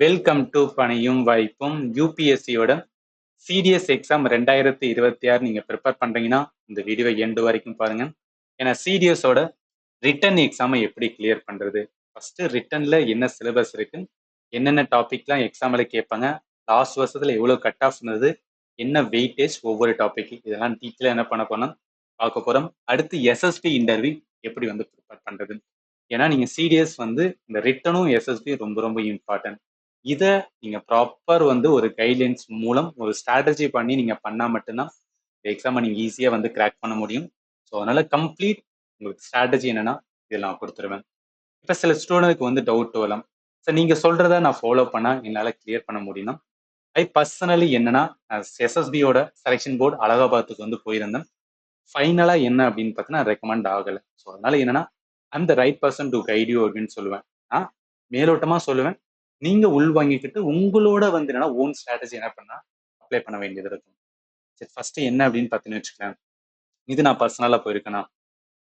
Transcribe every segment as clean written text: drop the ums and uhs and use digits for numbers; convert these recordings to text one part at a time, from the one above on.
Welcome to பணியும் வாய்ப்பும் யூபிஎஸ்சியோட CTS exam 2026 நீங்க ப்ரிப்பேர் பண்றீங்கன்னா இந்த வீடியோ எண்டு வரைக்கும் பாருங்க. ஏன்னா சிடிஎஸோட ரிட்டன் எக்ஸாமை எப்படி கிளியர் பண்றது, ஃபர்ஸ்ட் ரிட்டன்ல என்ன சிலபஸ் இருக்கு, என்னென்ன டாபிக்லாம் எக்ஸாம்ல கேட்பாங்க, லாஸ்ட் வருஷத்துல எவ்வளவு கட் ஆஃப் இருந்தது, என்ன வெயிட்டேஜ் ஒவ்வொரு டாபிக், இதெல்லாம் டீட்டெயிலாக என்ன பண்ண போனோம் பார்க்க போறோம். அடுத்து எஸ்எஸ்பி இன்டர்வியூ எப்படி வந்து ப்ரிப்பேர் பண்றது. ஏன்னா நீங்க சிடிஎஸ் வந்து இந்த ரிட்டனும் எஸ்எஸ்பி ரொம்ப ரொம்ப இம்பார்ட்டன்ட். இதை நீங்க ப்ராப்பர் வந்து ஒரு கைட்லைன்ஸ் மூலம் ஒரு ஸ்ட்ராட்டஜி பண்ணி நீங்க பண்ணா மட்டும்தான் இந்த எக்ஸாமை நீங்க ஈஸியா வந்து கிராக் பண்ண முடியும். ஸோ அதனால கம்ப்ளீட் உங்களுக்கு ஸ்ட்ராட்டஜி என்னன்னா இதெல்லாம் கொடுத்துருவேன். இப்போ சில ஸ்டூடெண்ட்க்கு வந்து டவுட் வரலாம், சார் நீங்க சொல்றத நான் ஃபாலோ பண்ணா என்னால கிளியர் பண்ண முடியும்னா, பர்சனலி என்னன்னா எஸ்எஸ்பியோட செலெக்ஷன் போர்டு அலகாபாத்துக்கு வந்து போயிருந்தேன். ஃபைனலா என்ன அப்படின்னு பார்த்தீங்கன்னா ரெக்கமெண்ட் ஆகலை. ஸோ அதனால என்னன்னா அந்த right person to guide you அப்படின்னு சொல்லுவேன். நான் மேலோட்டமா சொல்லுவேன், நீங்க உள் வாங்கிக்கிட்டு உங்களோட வந்து என்னன்னா ஓன் ஸ்ட்ராட்டஜி என்ன பண்ணா அப்ளை பண்ண வேண்டியது இருக்கும். சரி, ஃபர்ஸ்ட் என்ன அப்படின்னு பார்த்தீங்கன்னு வச்சுக்கலாம், இது நான் பர்சனலா போயிருக்கேனா.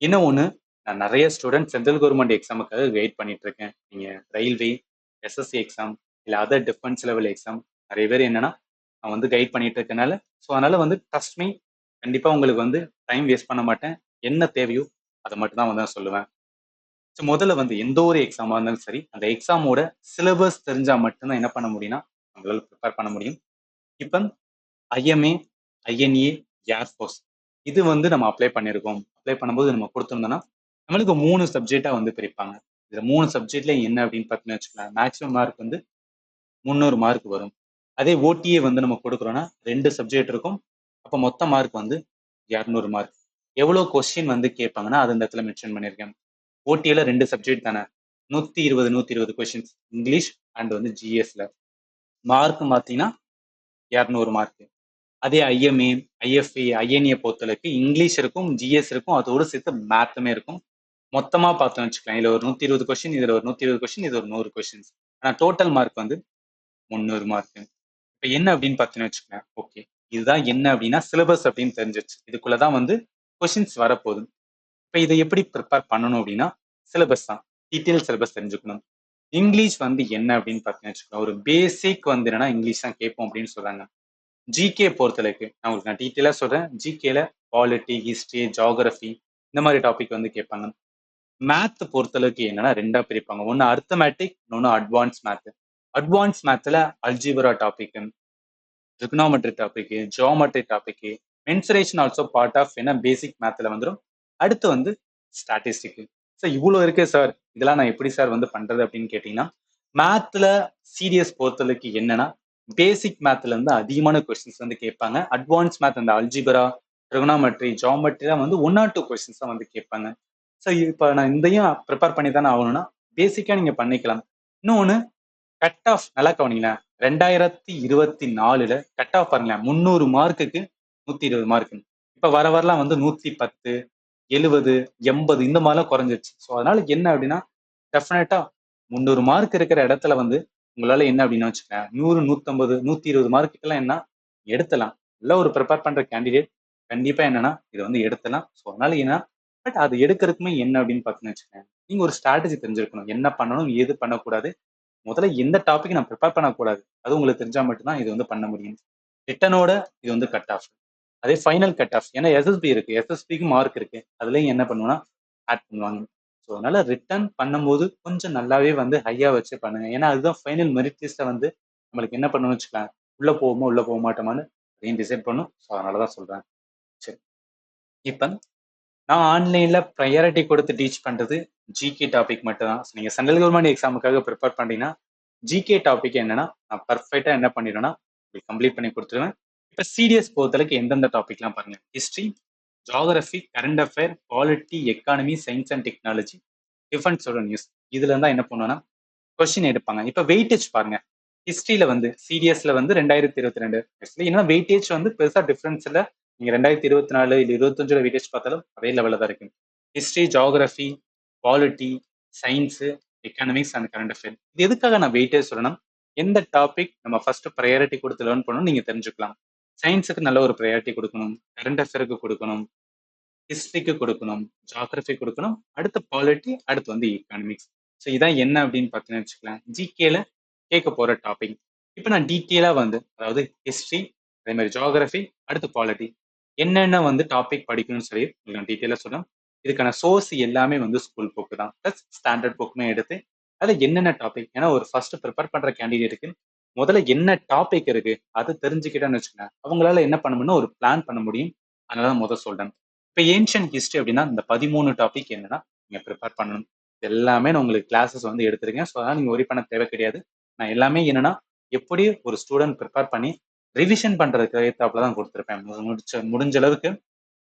இன்னும் ஒன்று, நான் நிறைய ஸ்டூடெண்ட் சென்ட்ரல் கவர்மெண்ட் எக்ஸாமுக்காக வெயிட் பண்ணிட்டு இருக்கேன். நீங்க ரயில்வே, எஸ்எஸ்சி எக்ஸாம் இல்லை அதர் டிஃபென்ஸ் லெவல் எக்ஸாம் நிறைய பேர் என்னன்னா நான் வந்து கைட் பண்ணிட்டு இருக்கனால, ஸோ அதனால வந்து ட்ரஸ்ட் மீ, கண்டிப்பா உங்களுக்கு வந்து டைம் வேஸ்ட் பண்ண மாட்டேன். என்ன தேவையோ அதை மட்டும் தான் வந்து நான் சொல்லுவேன். ஸோ முதல்ல வந்து எந்த ஒரு எக்ஸாமா இருந்தாலும் சரி, அந்த எக்ஸாமோட சிலபஸ் தெரிஞ்சா மட்டும்தான் என்ன பண்ண முடியும்னா நம்மளால ப்ரிப்பேர் பண்ண முடியும். இப்போ ஐஎம்ஏ, ஐஎன்ஏ, ஏர்ஃபோர்ஸ் இது வந்து நம்ம அப்ளை பண்ணியிருக்கோம். அப்ளை பண்ணும்போது நம்ம கொடுத்துருந்தோம்னா நம்மளுக்கு 3 சப்ஜெக்டா வந்து பிரிப்பாங்க. இதுல 3 சப்ஜெக்ட்ல என்ன அப்படின்னு பார்த்தீங்கன்னு வச்சுக்கலாம், மேக்ஸிமம் மார்க் வந்து 300 மார்க் வரும். அதே ஓடிஏ வந்து நம்ம கொடுக்குறோம்னா 2 சப்ஜெக்ட் இருக்கும். அப்போ மொத்த மார்க் வந்து 200 மார்க். எவ்வளோ கொஸ்டின் வந்து கேட்பாங்கன்னா அது இந்த இடத்துல மென்ஷன் பண்ணியிருக்கேன். ஓடிஏல 2 சப்ஜெக்ட் தானே, 120 கொஸ்டின்ஸ் இங்கிலீஷ் அண்ட் வந்து ஜிஎஸ்ல. மார்க் பார்த்தீங்கன்னா 200 மார்க். அதே ஐஎம்ஏ, ஐஎஃப்ஏ, ஐஎன்ஏ பொறுத்தளவுக்கு இங்கிலீஷ் இருக்கும், ஜிஎஸ் இருக்கும், அதோடு சேர்த்து மேத்துமே இருக்கும். மொத்தமா பார்த்தோம்னு வச்சுக்கலாம், இதுல ஒரு 120 கொஸ்டின், இதுல ஒரு 120 கொஸ்டின், இது ஒரு 100 கொஸ்டின்ஸ். ஆனா டோட்டல் மார்க் வந்து 300 மார்க். இப்போ என்ன அப்படின்னு பார்த்தீங்கன்னு வச்சுக்கோங்க, ஓகே இதுதான் என்ன அப்படின்னா சிலபஸ் அப்படின்னு தெரிஞ்சிருச்சு. இதுக்குள்ளதான் வந்து கொஸ்டின்ஸ் வரப்போகுது. இப்போ இதை எப்படி ப்ரிப்பேர் பண்ணணும் அப்படின்னா சிலபஸ் தான், டீட்டெயில் சிலபஸ் தெரிஞ்சுக்கணும். இங்கிலீஷ் வந்து என்ன அப்படின்னு பார்த்தீங்கன்னு வச்சுக்கோங்க, ஒரு பேசிக் வந்து என்னன்னா இங்கிலீஷ் தான் கேட்போம் அப்படின்னு சொல்றாங்க. ஜிகே பொறுத்தளவுக்கு நான் உங்களுக்கு நான் டீட்டெயிலாக சொல்றேன். ஜிகேல பாலிட்டி, ஹிஸ்ட்ரி, ஜியாகிரபி இந்த மாதிரி டாபிக் வந்து கேட்பாங்க. மேத் பொறுத்தளவுக்கு என்னன்னா ரெண்டா பிரிப்பாங்க, ஒன்று அர்த்தமேட்டிக், இன்னொன்று அட்வான்ஸ் மேத். அட்வான்ஸ் மேத்ல algebra topic, trigonometry topic, geometry topic, mensuration also part of என்ன பேசிக் மேத்ல வந்துடும். அடுத்து வந்து ஸ்டாட்டிஸ்டிக். சார் இவ்வளோ இருக்கு சார், இதெல்லாம் நான் எப்படி சார் வந்து பண்றது அப்படின்னு கேட்டீங்கன்னா, மேத்ல சிடிஎஸ் பொறுத்தளவுக்கு என்னன்னா பேசிக் மேத்ல இருந்து அதிகமான கொஸ்டின்ஸ் வந்து கேட்பாங்க. அட்வான்ஸ் மேத் அந்த அல்ஜிபரா, ட்ரிகனாமெட்ரி, ஜியோமெட்ரி வந்து 1 or 2 கொஸ்டின்ஸ் தான் வந்து கேட்பாங்க. ஸோ இப்போ நான் இதையும் ப்ரிப்பேர் பண்ணி தானே ஆகணும்னா பேசிக்கா நீங்க பண்ணிக்கலாம். இன்னொன்று, கட் ஆஃப் நல்லா கவனிங்களேன். 2024 கட் ஆஃப் பாருங்களேன், 300 மார்க்குக்கு 120 மார்க். இப்ப வர வரலாம் வந்து 110, 70, 80 இந்த மாதிரிலாம் குறைஞ்சிருச்சு. ஸோ அதனால என்ன அப்படின்னா டெஃபினட்டா 300 மார்க் இருக்கிற இடத்துல வந்து உங்களால என்ன அப்படின்னு வச்சுக்கேன், 100, 150, 120 மார்க்குக்கெல்லாம் என்ன எடுத்தலாம். நல்ல ஒரு ப்ரிப்பேர் பண்ற கேண்டிடேட் கண்டிப்பா என்னன்னா இதை வந்து எடுத்தலாம். ஸோ அதனால என்ன, பட் அது எடுக்கிறதுக்குமே என்ன அப்படின்னு பார்த்தீங்கன்னு வச்சுக்கேன், நீங்க ஒரு ஸ்ட்ராட்டஜி தெரிஞ்சிருக்கணும், என்ன பண்ணணும் எது பண்ணக்கூடாது, முதல்ல எந்த டாபிக் நான் ப்ரிப்பேர் பண்ணக்கூடாது அது உங்களுக்கு தெரிஞ்சா மட்டும்தான் இது வந்து பண்ண முடியும். ரிட்டனோட இது வந்து கட் ஆஃப். அதே ஃபைனல் கட் ஆஃப், ஏன்னா எஸ்எஸ்பி இருக்கு, எஸ்எஸ்பிக்கு மார்க் இருக்கு, அதுலயும் என்ன பண்ணுவோம்னா ஆட் பண்ணுவாங்க. ஸோ அதனால ரிட்டர்ன் பண்ணும்போது கொஞ்சம் நல்லாவே வந்து ஹையா வச்சு பண்ணுங்க. ஏன்னா அதுதான் ஃபைனல் மெரிட் லிஸ்ட்டை வந்து நம்மளுக்கு என்ன பண்ணணும்னு வச்சுக்கலாம், உள்ள போவோமா உள்ள போக மாட்டோமான்னு அதையும் டிசைட் பண்ணும். ஸோ அதனாலதான் சொல்றேன். சரி, இப்போ நான் ஆன்லைன்ல ப்ரையாரிட்டி கொடுத்து டீச் பண்றது ஜிகே டாபிக் மட்டும் தான். நீங்க சென்ட்ரல் கவர்மெண்ட் எக்ஸாமுக்காக ப்ரிப்பேர் பண்ணீங்கன்னா ஜிகே டாபிக் என்னன்னா நான் பர்ஃபெக்டா என்ன பண்ணிடுவேன்னா கம்ப்ளீட் பண்ணி கொடுத்துருவேன். இப்ப சிடிஎஸ் பொறுத்தளவுக்கு எந்தெந்த டாபிக்லாம் பாருங்க, history, geography, current affair, polity, economy, science and technology, டிஃபென்ஸோட நியூஸ், இதுல இருந்தா என்ன பண்ணுவேன்னா கொஸ்டின் எடுப்பாங்க. இப்ப வெயிட்டேஜ் பாருங்க, ஹிஸ்டரியில வந்து சிடிஎஸ்ல வந்து 2022 ஏன்னா வெயிட்டேஜ் வந்து பெருசா டிஃபரன்ஸ் இல்ல. நீங்க 2024 இல்ல 25 வெயிட்டேஜ் பார்த்தாலும் அதே லெவல்ல தான் இருக்கு. History, geography, polity, science, economics and current affair. இது எதுக்காக நான் வெயிட்டேஜ் சொல்லணும், எந்த டாபிக் நம்ம ஃபர்ஸ்ட் ப்ரையாரிட்டி கொடுத்து லேர்ன் பண்ணணும் நீங்க தெரிஞ்சுக்கலாம். சயின்ஸுக்கு நல்ல ஒரு ப்ரையாரிட்டி கொடுக்கணும், கரண்ட் அஃபேருக்கு கொடுக்கணும், ஹிஸ்டரிக்கு கொடுக்கணும், ஜியாகிரபி கொடுக்கணும், அடுத்து பாலிட்டி, அடுத்து வந்து எக்கனாமிக்ஸ். ஸோ இதான் என்ன அப்படின்னு பார்த்தீங்கன்னு வச்சுக்கலாம். ஜிகேல கேட்க போற டாபிக். இப்போ நான் டீட்டெயிலா வந்து அதாவது ஹிஸ்டரி, அதே மாதிரி ஜியோகிராஃபி, அடுத்து பாலிட்டி என்னென்ன வந்து டாபிக் படிக்கணும்னு சொல்லி உங்களுக்கு நான் டீட்டெயிலா சொல்றேன். இதுக்கான சோர்ஸ் எல்லாமே வந்து ஸ்கூல் புக் தான். ப்ளஸ் ஸ்டாண்டர்ட் புக்குமே எடுத்து அதில் என்னென்ன டாபிக், ஏன்னா ஒரு ஃபர்ஸ்ட் ப்ரிப்பேர் பண்ற கேண்டிடேட்டுக்கு முதல்ல என்ன டாபிக் இருக்கு அது தெரிஞ்சுக்கிட்டேன்னு வச்சுக்கோங்க, அவங்களால என்ன பண்ண முடியும்னா ஒரு பிளான் பண்ண முடியும். அதனால முதல் சொல்றேன். இப்போ ஏன்ஷியன்ட் ஹிஸ்டரி அப்படின்னா இந்த 13 டாபிக் என்னன்னா நீங்க ப்ரிப்பேர் பண்ணணும். இது எல்லாமே நான் உங்களுக்கு கிளாஸஸ் வந்து எடுத்திருக்கேன். ஸோ அதனால நீங்க ஒரி பண்ண தேவை கிடையாது. நான் எல்லாமே என்னன்னா எப்படி ஒரு ஸ்டூடெண்ட் ப்ரிப்பேர் பண்ணி ரிவிஷன் பண்றதுக்கு ஏத்தாப்புல தான் கொடுத்துருப்பேன். முடிஞ்ச அளவுக்கு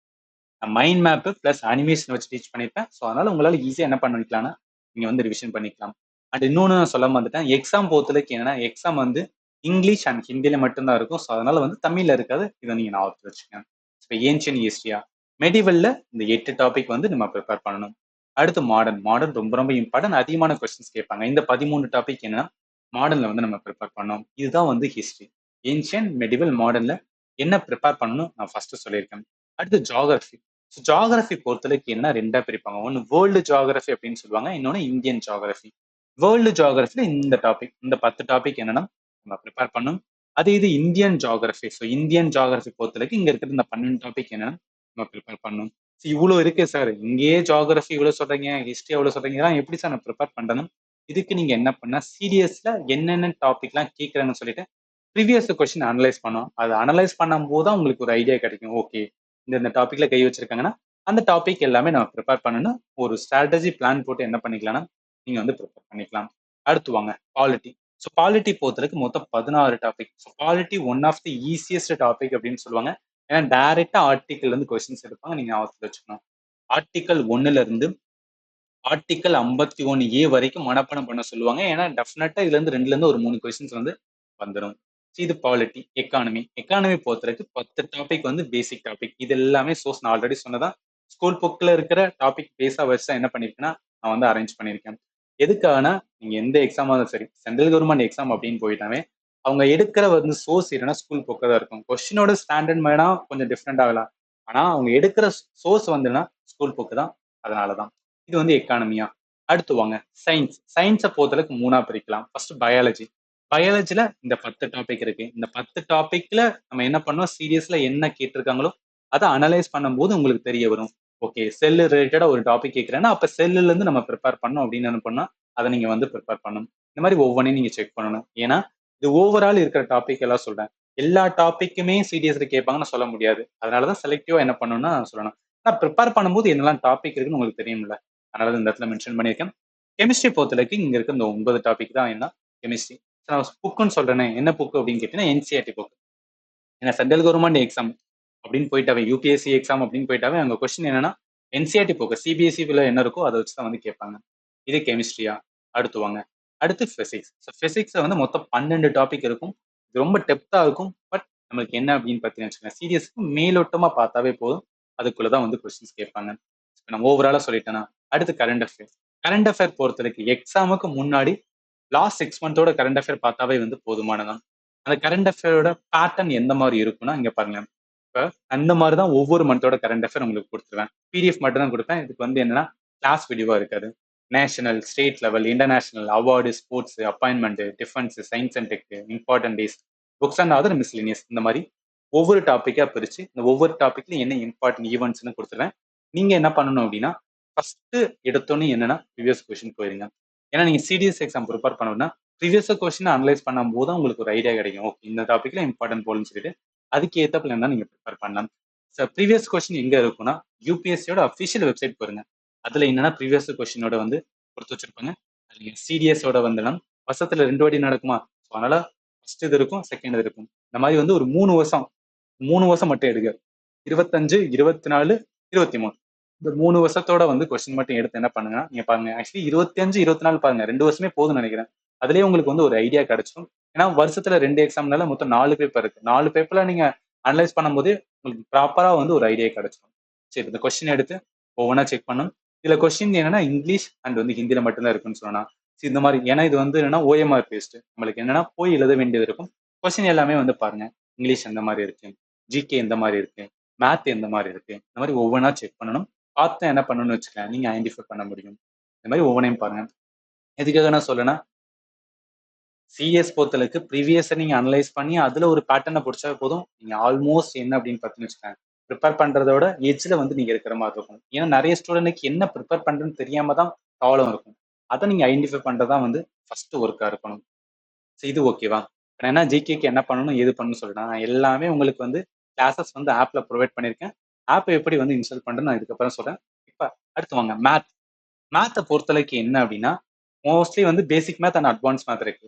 மைண்ட் மேப் பிளஸ் அனிமேஷன் வச்சு டீச் பண்ணிருப்பேன். ஸோ அதனால உங்களால ஈஸியா என்ன பண்ணிக்கலாம்னா நீங்க வந்து ரிவிஷன் பண்ணிக்கலாம். அண்ட் இன்னொன்னு நான் சொல்ல வந்துட்டேன், எக்ஸாம் பொறுத்தவரைக்கும் என்னன்னா எக்ஸாம் வந்து இங்கிலீஷ் அண்ட் ஹிந்தியில மட்டும்தான் இருக்கும். ஸோ அதனால வந்து தமிழ்ல இருக்காது. இதை நீங்க ஞாபகத்தில் வச்சுக்கோங்க. இப்போ ஏன்ஷியன் ஹிஸ்டரியா மெடிவல்ல இந்த 8 டாபிக் வந்து நம்ம ப்ரிப்பேர் பண்ணணும். அடுத்து மாடர்ன். மாடர்ன் ரொம்ப ரொம்ப இம்பார்ட்டன்ட். அதிகமான கொஸ்டின்ஸ் கேட்பாங்க. இந்த 13 டாபிக் என்னன்னா மாடர்ன்ல வந்து நம்ம ப்ரிப்பேர் பண்ணோம். இதுதான் வந்து ஹிஸ்டரி. ஏன்ஷியன், மெடிவல், மாடர்ன்ல என்ன ப்ரிப்பேர் பண்ணணும் நான் ஃபர்ஸ்ட் சொல்லியிருக்கேன். அடுத்து ஜியோகிராஃபி. ஜியோகிராஃபி பொறுத்தளவுக்கு என்ன ரெண்டா பிரிப்பாங்க. ஒன்னு வேர்ல்டு ஜியோகிராஃபி அப்படின்னு சொல்லுவாங்க. இன்னொன்னு இந்தியன் ஜியோகிராஃபி. வேர்ல்டு ஜியோகிராஃபில இந்த டாபிக், இந்த 10 டாபிக் என்னன்னா நம்ம ப்ரிப்பேர் பண்ணணும். அது இது Indian geography. So Indian geography பொறுத்தளவுக்கு இங்க இருக்கிற இந்த 12 டாபிக் என்னன்னா நம்ம ப்ரிப்பேர் பண்ணணும். இவ்வளவு இருக்கு சார், இங்கேயே ஜியோகிராஃபி இவ்வளவு சொல்றீங்க, ஹிஸ்டரி எவ்வளவு சொல்றீங்க, இதெல்லாம் எப்படி சார் நான் ப்ரிப்பேர் பண்றேன்னு இதுக்கு நீங்க என்ன பண்ணா சீரியஸ்ல என்னென்ன டாபிக்லாம் கேட்கறாங்கன்னு சொல்லிட்டு ப்ரீவியஸ் கொஸ்டின் அனலைஸ் பண்ணோம். அதை அனலைஸ் பண்ணும்போது தான் உங்களுக்கு ஒரு ஐடியா கிடைக்கும். ஓகே, இந்த டாபிக்ல கை வச்சிருக்காங்கன்னா அந்த டாபிக் எல்லாமே நம்ம ப்ரிப்பேர் பண்ணணும். ஒரு ஸ்ட்ராட்டஜி பிளான் போட்டு என்ன பண்ணிக்கலாம்னா நீங்க வந்து ப்ரிப்பேர் பண்ணிக்கலாம். அடுத்து வாங்க பாலிட்டி. ஸோ பாலிட்டி பொறுத்தவரைக்கும் மொத்தம் 16 topic. So polity one of the easiest topic அப்படின்னு சொல்லுவாங்க. ஏன்னா டைரக்டா ஆர்டிக்கல் இருந்து கொஸ்டின்ஸ் எடுப்பாங்க. நீங்க ஞாபகத்துல வச்சுக்கணும். ஆர்டிக்கல் 1ல இருந்து ஆர்டிக்கல் 51A வரைக்கும் மனப்பாடம் பண்ண சொல்லுவாங்க. ஏன்னா டெஃபினட்டா இதுல இருந்து 2ல இருந்து ஒரு 3 கொஸ்டின்ஸ் வந்து வந்துரும். இது பாலிட்டி. எக்கானமி. எக்கானமி பொறுத்தவரைக்கும் 10 டாபிக் வந்து பேசிக் டாபிக். இது எல்லாமே சோர்ஸ் நான் ஆல்ரெடி சொன்னதா ஸ்கூல் புக்ல இருக்கிற டாபிக் பேஸா வச்சு தான் என்ன பண்ணிருக்கேன்னா நான் வந்து அரேஞ்ச் பண்ணியிருக்கேன். எதுக்காகனா நீங்க எந்த எக்ஸாமா இருந்தாலும் சரி, சென்ட்ரல் கவர்மெண்ட் எக்ஸாம் அப்படின்னு போயிட்டாவே அவங்க எடுக்கிற வந்து சோர்ஸ் என்னன்னா ஸ்கூல் புக்கா தான் இருக்கும். கொஸ்டினோட ஸ்டாண்டர்ட் வேணா கொஞ்சம் டிஃப்ரெண்ட் ஆகலாம். ஆனா அவங்க எடுக்கிற சோர்ஸ் வந்துன்னா ஸ்கூல் புக் தான். அதனாலதான். இது வந்து எக்கானமியா. அடுத்து வாங்க சயின்ஸ். சயின்ஸை பொறுத்தளவுக்கு 3ஆ பிரிக்கலாம். First biology. பயாலஜில இந்த 10 டாபிக் இருக்கு. இந்த 10 டாபிக்ல நம்ம என்ன பண்ணோம், சீரியஸ்ல என்ன கேட்டிருக்காங்களோ அதை அனலைஸ் பண்ணும்போது உங்களுக்கு தெரிய வரும். ஓகே, செல் ரிலேட்டடா ஒரு டாபிக் கேட்கறேன்னா அப்ப செல்லுல இருந்து நம்ம ப்ரிப்பேர் பண்ணணும் அப்படின்னு என்ன பண்ணா அதை நீங்க வந்து ப்ரிப்பேர் பண்ணணும். இந்த மாதிரி ஒவ்வொன்றையும் நீங்க செக் பண்ணணும். ஏன்னா இது ஓவரால் இருக்கிற டாபிக் எல்லாம் சொல்றேன். எல்லா டாபிக்குமே சிடிஎஸ்ல கேட்பாங்கன்னு சொல்ல முடியாது. அதனாலதான் செலக்டிவா என்ன பண்ணணும்னா சொல்லணும். நான் ப்ரிப்பேர் பண்ணும்போது என்னெல்லாம் டாபிக் இருக்குன்னு உங்களுக்கு தெரியும்ல. அதனால இந்த இடத்துல மென்ஷன் பண்ணியிருக்கேன். கெமிஸ்ட்ரி பொறுத்தவரைக்கும் இங்க இருக்க இந்த 9 டாபிக் தான் என்ன கெமிஸ்ட்ரி. நான் புக்குன்னு சொல்றேனே, என்ன புக் அப்படின்னு கேட்டீங்கன்னா என்சிஆர்டி புக். ஏன்னா சென்ட்ரல் கவர்மெண்ட் எக்ஸாம் அப்படின்னு போயிட்டாவே, யூபிஎஸ்சி எக்ஸாம் அப்படின்னு போயிட்டாவே அங்க கொஸ்டின் என்னன்னா என்சிஆர்டி புக் சிபிஎஸ்சில என்ன இருக்கோ அதை வச்சு தான் வந்து கேட்பாங்க. இது கெமிஸ்ட்ரியா. அடுத்து வாங்க. அடுத்து பிசிக்ஸ். பிசிக்ஸ்ல வந்து மொத்தம் 12 டாபிக் இருக்கும். இது ரொம்ப டெப்தா இருக்கும். பட் நம்மளுக்கு என்ன அப்படின்னு பார்த்தீங்கன்னு வச்சுக்கோங்க, சீரியஸ்க்கு மேலோட்டமா பார்த்தாவே போதும். அதுக்குள்ளதான் வந்து கொஸ்டின்ஸ் கேட்பாங்க. நான் ஓவராலா சொல்லிட்டேன்னா அடுத்து கரண்ட் அஃபேர். கரண்ட் அஃபேர் பொறுத்த வரைக்கும் எக்ஸாமுக்கு முன்னாடி லாஸ்ட் 6 மந்தோட கரண்ட் அஃபேர் பார்த்தாவே வந்து போதுமானதான். அந்த கரண்ட் அஃபேரோட பேட்டர்ன் எந்த மாதிரி இருக்கும்னா இங்க பாருங்க. இப்ப அந்த மாதிரி தான் ஒவ்வொரு மந்தோட கரண்ட் அஃபேர் உங்களுக்கு கொடுத்துருவேன். பிடிஎஃப் மட்டும் தான் கொடுப்பேன். இதுக்கு வந்து என்னன்னா கிளாஸ் வீடியோவா இருக்காது. National, state level, international, award, sports, appointment, defence, science and tech, important days, books and other miscellaneous, இந்த மாதிரி ஒவ்வொரு டாப்பிக்கா பிரிச்சு இந்த ஒவ்வொரு டாபிக்லயும் என்ன இம்பார்ட்டன்ட் ஈவெண்ட்ஸ்னு கொடுத்துருவேன். நீங்க என்ன பண்ணணும் அப்படின்னா ஃபர்ஸ்ட் எடுத்தோன்னே என்னன்னா ப்ரீவியஸ் கொஸ்டின் போயிருங்க. ஏன்னா நீங்க சிடிஎஸ் எக்ஸாம் ப்ரிப்பேர் பண்ணணும்னா ப்ரீவியஸ் கொஸ்டின் அனலைஸ் பண்ணும்போது தான் உங்களுக்கு ஒரு ஐடியா கிடைக்கும். ஓகே, இந்த டாபிக்ல இம்பார்ட்டன்ட் போல்னு சொல்லிட்டு அதுக்கு ஏத்தப்பல என்ன நீங்க ப்ரிப்பேர் பண்ணலாம். சார் ப்ரீவியஸ் கொஸ்டின் எங்க இருக்கும்னா யூபிஎஸ்சியோட அஃபிஷியல் வெப்சைட் போயிருங்க. அதுல என்னன்னா ப்ரீவியஸ் கொஸ்டினோட வந்து கொடுத்து வச்சிருப்பாங்க. அதுல சிடிஎஸோட வந்து வருஷத்துல 2 வாட்டி நடக்குமா, ஸோ அதனால ஃபர்ஸ்ட் இது இருக்கும், செகண்ட் இது இருக்கும். இந்த மாதிரி வந்து ஒரு 3 வருஷம் மட்டும் எடுங்க. 25, 24, 23 இந்த 3 வருஷத்தோட வந்து கொஸ்டின் மட்டும் எடுத்து என்ன பண்ணுங்க நீங்க பாருங்க. ஆக்சுவலி 25, 24 பாருங்க, 2 வருஷமே போதும்னு நினைக்கிறேன். அதுலயே உங்களுக்கு வந்து ஒரு ஐடியா கிடைச்சிடும். ஏன்னா வருஷத்துல 2 எக்ஸாம்னால மொத்தம் 4 பேப்பர் இருக்கு. 4 பேப்பர்ல நீங்க அனலைஸ் பண்ணும்போது உங்களுக்கு ப்ராப்பரா வந்து ஒரு ஐடியா கிடைச்சிடும். சரி, இந்த கொஸ்டின் எடுத்து ஒவ்வொன்றா செக் பண்ணும். இதுல கொஸ்டின் என்னன்னா இங்கிலீஷ் அண்ட் வந்து ஹிந்தியில மட்டும்தான் இருக்குன்னு சொன்னா இந்த மாதிரி. ஏன்னா இது வந்து என்னன்னா ஓஎம்ஆர் பேஸ்ட், நம்மளுக்கு என்னன்னா போய் எழுத வேண்டியது இருக்கும். கொஸ்டின் எல்லாமே வந்து பாருங்க, இங்கிலீஷ் எந்த மாதிரி இருக்கு, ஜிகே எந்த மாதிரி இருக்கு, மேத் எந்த மாதிரி இருக்கு, இந்த மாதிரி ஒவ்வொன்றா செக் பண்ணணும். பார்த்து என்ன பண்ணணும்னு வச்சுக்கலாம், நீங்க ஐடென்டிஃபை பண்ண முடியும். இந்த மாதிரி ஒவ்வொன்றையும் பாருங்க. எதுக்காக நான் சொல்லனா சிஎஸ் பொறுத்தளவுக்கு ப்ரீவியஸை நீங்க அனலைஸ் பண்ணி அதுல ஒரு பேட்டர்னை பிடிச்சா போதும். நீங்க ஆல்மோஸ்ட் என்ன அப்படின்னு பார்த்தீங்கன்னு வச்சுக்கோங்க, ப்ரிப்பேர் பண்றதோட எட்ஜ்ல வந்து நீங்க இருக்கிற மாதிரி இருக்கும். ஏன்னா நிறைய ஸ்டூடெண்ட்க்கு என்ன ப்ரிப்பேர் பண்றதுன்னு தெரியாம தான் ப்ராப்ளம் இருக்கும். அதை நீங்க ஐடென்டிஃபை பண்றதா வந்து ஃபர்ஸ்ட் ஒர்க்கா இருக்கணும். இது ஓகேவா? ஏன்னா ஜிகேக்கு என்ன பண்ணணும், எது பண்ணணும்னு சொல்லிட்டு நான் எல்லாமே உங்களுக்கு வந்து கிளாஸஸ் வந்து ஆப்ல ப்ரொவைட் பண்ணியிருக்கேன். ஆப் எப்படி வந்து இன்ஸ்டால் பண்றேன்னு நான் இதுக்கப்புறம் சொல்றேன். இப்ப அடுத்து வாங்க மேத். மேத்தை பொறுத்தளவுக்கு என்ன அப்படின்னா, மோஸ்ட்லி வந்து பேசிக் மேத் அண்ட் அட்வான்ஸ் மேத் இருக்கு.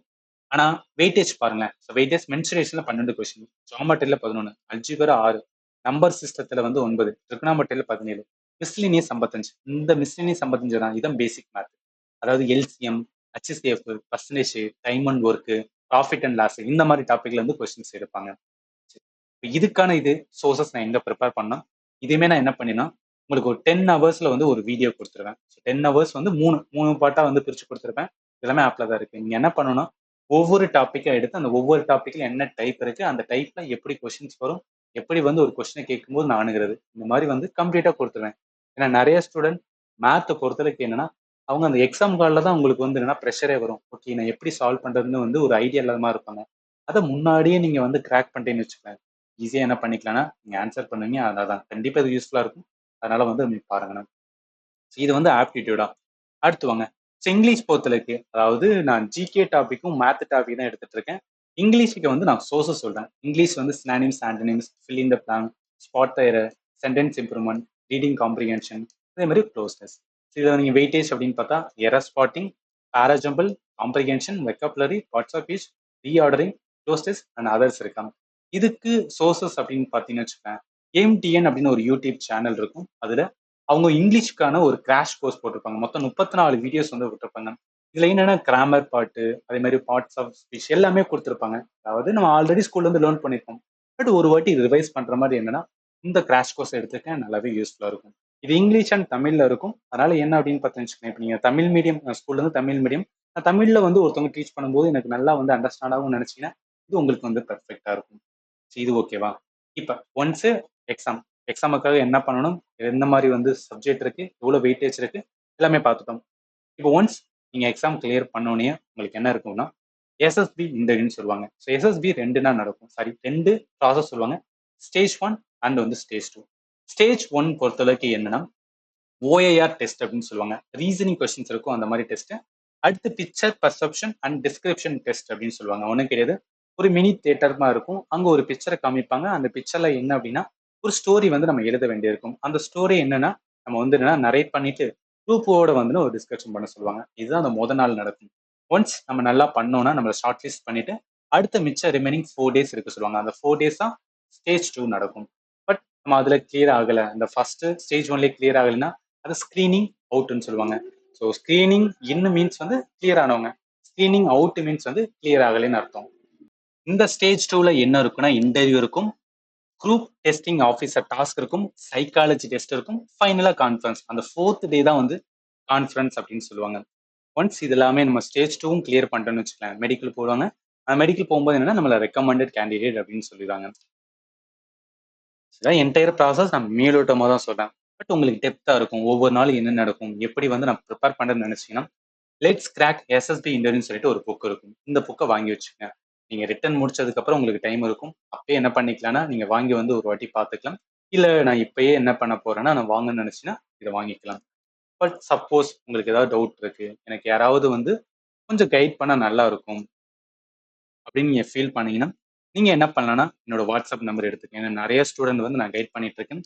ஆனா வெயிட்டேஜ் பாருங்களேன். வெயிட்டேஜ் மென்சுரேஷன்ல 12 கொஸ்டின், ஜியோமெட்ரில 11, அல்ஜிபரா 6, நம்பர் சிஸ்டத்துல வந்து 9, ட்ரிகனாமெட்ரில 17, மிஸ்லினியஸ் 55. இந்த மிஸ்லினியஸ் 55 தான் இதான் பேசிக் மேத். அதாவது LCM, HCF, percentage, time and work, profit and loss இந்த மாதிரி டாபிக்ல இருந்து கொஸ்டின்ஸ் எடுப்பாங்க. இதுக்கான சோர்சஸ் நான் எங்க ப்ரிப்பேர் பண்ணா, இதுவுமே நான் என்ன பண்ணினா உங்களுக்கு ஒரு 10 ஹவர்ஸ்ல வந்து ஒரு வீடியோ கொடுத்துருவேன். 10 ஹவர்ஸ் வந்து மூணு பார்ட்டா வந்து பிரிச்சு கொடுத்துருப்பேன். எல்லாமே ஆப்ல தான் இருக்கு. நீங்க என்ன பண்ணணும்னா, ஒவ்வொரு டாபிக்கா எடுத்து அந்த ஒவ்வொரு டாபிக்ல என்ன டைப் இருக்கு, அந்த டைப்ல எப்படி கொஸ்டின்ஸ் வரும், எப்படி வந்து ஒரு கொஸ்டினை கேட்கும்போது நான் அணுகிறது, இந்த மாதிரி வந்து கம்ப்ளீட்டா கொடுத்துருவேன். ஏன்னா நிறைய ஸ்டூடெண்ட் மேத்தை பொறுத்தளவுக்கு என்னன்னா, அவங்க அந்த எக்ஸாம் காலில் தான் உங்களுக்கு வந்து என்னன்னா ப்ரெஷரே வரும். ஓகே நான் எப்படி சால்வ் பண்றதுன்னு வந்து ஒரு ஐடியா இல்லாம இருப்பாங்க. அதை முன்னாடியே நீங்க வந்து கிராக் பண்ணிட்டேன்னு வச்சுக்கோங்க, ஈஸியா என்ன பண்ணிக்கலாம்னா நீங்க ஆன்சர் பண்ணுவீங்க. அதான் கண்டிப்பா இது யூஸ்ஃபுல்லா இருக்கும். அதனால வந்து நீங்க பாருங்க. இது வந்து ஆப்டிடியூடா. அடுத்து வாங்க, இங்கிலீஷ் பொறுத்தளவுக்கு அதாவது நான் ஜிகே டாபிக்கும் மேத் டாபிக் தான் எடுத்துட்டு இருக்கேன். இங்கிலீஷுக்கு வந்து நான் சோர்சஸ் சொல்றேன். இங்கிலீஷ் வந்து synonyms, antonyms, fill in the blank, spot the error, sentence improvement, reading comprehension, அதே மாதிரி க்ளோஸ்னஸ். இதில் நீங்க வெயிட்டேஜ் அப்படின்னு பார்த்தா error spotting, parajumble, comprehension, vocabulary, parts of speech, reordering, closeness and others இருக்காங்க. இதுக்கு சோர்சஸ் அப்படின்னு பார்த்தீங்கன்னு வச்சுக்கோங்க, ஏஎம்டிஎன் அப்படின்னு ஒரு யூடியூப் சேனல் இருக்கும். அதுல அவங்க இங்கிலீஷ்க்கான ஒரு கிராஷ் கோர்ஸ் போட்டிருப்பாங்க. மொத்தம் 34 வீடியோஸ் வந்து விட்டுருப்பாங்க. இதுல என்னன்னா கிராமர் பார்ட்டு, அதே மாதிரி பார்ட்ஸ் ஆஃப் ஸ்பீச் எல்லாமே கொடுத்துருப்பாங்க. அதாவது நம்ம ஆல்ரெடி ஸ்கூல்ல இருந்து லேர்ன் பண்ணிருப்போம். பட் ஒரு வாட்டி ரிவைஸ் பண்ற மாதிரி என்னன்னா, இந்த கிராஷ் கோர்ஸ் எடுத்துக்க நல்லாவே யூஸ்ஃபுல்லா இருக்கும். இது இங்கிலீஷ் அண்ட் தமிழ்ல இருக்கும். அதனால என்ன அப்படின்னு பார்த்தீங்கன்னு இப்ப நீங்க தமிழ் மீடியம் ஸ்கூல்ல இருந்து தமிழ் மீடியம், நான் தமிழ்ல வந்து ஒருத்தவங்க டீச் பண்ணும்போது எனக்கு நல்லா வந்து அண்டர்ஸ்டாண்ட் ஆகும் நினைச்சீங்கன்னா, இது உங்களுக்கு வந்து பெர்ஃபெக்டா இருக்கும். இது ஓகேவா? இப்ப ஒன்ஸ் எக்ஸாம் எக்ஸாமுக்காக என்ன பண்ணணும், எந்த மாதிரி வந்து சப்ஜெக்ட் இருக்கு, எவ்வளவு வெயிட்டேஜ் இருக்கு, எல்லாமே பார்த்துட்டோம். இப்போ ஒன்ஸ் நீங்க எக்ஸாம் கிளியர் பண்ணோடனே உங்களுக்கு என்ன இருக்கும்னா, எஸ்எஸ்பி இன்டர்வியூன்னு சொல்லுவாங்க. ஸோ எஸ்எஸ்பி ரெண்டுனா நடக்கும். சாரி, 2 ப்ராசஸ் சொல்லுவாங்க. ஸ்டேஜ் 1 அண்ட் வந்து ஸ்டேஜ் 2. ஸ்டேஜ் 1 பொறுத்தளவுக்கு என்னன்னா, ஓஏஆர் டெஸ்ட் அப்படின்னு சொல்லுவாங்க. ரீசனிங் கொஸ்டின்ஸ் இருக்கும் அந்த மாதிரி டெஸ்ட். அடுத்து picture perception and description test அப்படின்னு சொல்லுவாங்க. ஒன்றும் கிடையாது, ஒரு மினி தியேட்டர்மா இருக்கும். அங்க ஒரு பிக்சரை காமிப்பாங்க. அந்த பிக்சர்ல என்ன அப்படின்னா, ஒரு ஸ்டோரி வந்து நம்ம எழுத வேண்டியிருக்கும். அந்த ஸ்டோரி என்னன்னா, நம்ம வந்து என்னன்னா நரேட் பண்ணிட்டு குரூப்போட வந்து ஒரு டிஸ்கஷன் பண்ண சொல்லுவாங்க. இதுதான் அந்த நாள் நடக்கும். ஒன்ஸ் நம்ம நல்லா பண்ணோம்னா நம்மளை ஷார்ட் லிஸ்ட் பண்ணிட்டு அடுத்த மிச்ச ரிமைனிங் 4 டேஸ் இருக்கு சொல்லுவாங்க. அந்த 4 டேஸ் தான் ஸ்டேஜ் 2 நடக்கும். பட் நம்ம அதுல கிளியர் ஆகல, இந்த ஃபர்ஸ்ட் ஸ்டேஜ் 1லேயே கிளியர் ஆகலைன்னா அது ஸ்கிரீனிங் அவுட்னு சொல்லுவாங்க. ஸோ ஸ்கிரீனிங் இன் மீன்ஸ் வந்து கிளியர் ஆனவங்க, ஸ்கிரீனிங் அவுட் மீன்ஸ் வந்து கிளியர் ஆகலைன்னு அர்த்தம். இந்த ஸ்டேஜ் 2ல என்ன இருக்குன்னா, இன்டர்வியூ இருக்கும், குரூப் டெஸ்டிங் ஆஃபீஸர் டாஸ்க் இருக்கும், சைக்காலஜி டெஸ்ட் இருக்கும், ஃபைனலா கான்ஃபரன்ஸ். அந்த 4th டே தான் வந்து கான்ஃபரன்ஸ் அப்படின்னு சொல்லுவாங்க. ஒன்ஸ் இது எல்லாமே நம்ம ஸ்டேஜ் 2வும் கிளியர் பண்ணிட்டோம்னு வச்சுக்கலாம், மெடிக்கல் போடுவாங்க. மெடிக்கல் போகும்போது என்னன்னா நம்மள ரெக்கமெண்டட் கேண்டிடேட் அப்படின்னு சொல்லிடுவாங்க. இதான் என்டையர் ப்ராசஸ். நான் மேலோட்டமா தான் சொல்றேன். பட் உங்களுக்கு டெப்த்தா இருக்கும். ஒவ்வொரு நாளும் என்ன நடக்கும், எப்படி வந்து நான் ப்ரிப்பேர் பண்றேன்னு நினைச்சீங்கன்னா, லெட்ஸ் கிராக் எஸ்எஸ்பி இன்டர்வியூன்னு சொல்லிட்டு ஒரு புக் இருக்கும். இந்த புக்கை வாங்கி வச்சுக்கங்க. நீங்க ரிட்டர்ன் முடிச்சதுக்கு அப்புறம் உங்களுக்கு டைம் இருக்கும். அப்பயே என்ன பண்ணிக்கலாம்னா, நீங்க வாங்கி வந்து ஒரு வாட்டி பார்த்துக்கலாம். இல்ல நான் இப்பயே என்ன பண்ண போறேன்னா, நான் வாங்கணும்னு நினைச்சீங்கன்னா இதை வாங்கிக்கலாம். பட் சப்போஸ் உங்களுக்கு ஏதாவது டவுட் இருக்கு, எனக்கு யாராவது வந்து கொஞ்சம் கைட் பண்ணா நல்லா இருக்கும் அப்படின்னு நீங்க ஃபீல் பண்ணீங்கன்னா, நீங்க என்ன பண்ணலாம்னா, என்னோட வாட்ஸ்அப் நம்பர் எடுத்துக்கங்க. ஏன்னா நிறைய ஸ்டூடெண்ட் வந்து நான் கைட் பண்ணிட்டு இருக்கேன்.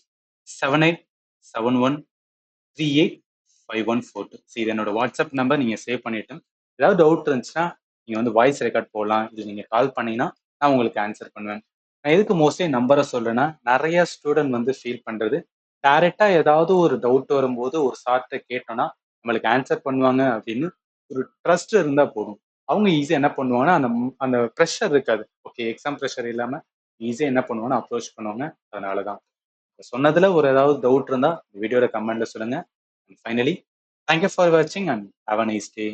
7871385142. இது என்னோட வாட்ஸ்அப் நம்பர். நீங்க சேவ் பண்ணிட்டு ஏதாவது டவுட் இருந்துச்சுன்னா நீங்க வந்து வாய்ஸ் ரெக்கார்ட் போடலாம். இது நீங்க கால் பண்ணீங்கன்னா நான் உங்களுக்கு ஆன்சர் பண்ணுவேன். நான் எதுக்கு மோஸ்ட்லி நம்பரை சொல்றேன்னா, நிறைய ஸ்டூடெண்ட் வந்து ஃபீல் பண்றது, டைரக்டா ஏதாவது ஒரு டவுட் வரும்போது ஒரு சார்ட்ட கேட்டோம்னா நம்மளுக்கு ஆன்சர் பண்ணுவாங்க அப்படின்னு ஒரு ட்ரஸ்ட் இருந்தா போதும். அவங்க ஈஸியா என்ன பண்ணுவாங்கன்னா, அந்த அந்த ப்ரெஷர் இருக்காது. ஓகே, எக்ஸாம் ப்ரெஷர் இல்லாம ஈஸியா என்ன பண்ணுவாங்கன்னா அப்ரோச் பண்ணுவாங்க. அதனாலதான் சொன்னதுல ஒரு ஏதாவது டவுட் இருந்தா வீடியோட கமெண்ட்ல சொல்லுங்க. ஃபைனலி, தேங்க் யூ ஃபார் வாட்சிங் and have a nice day.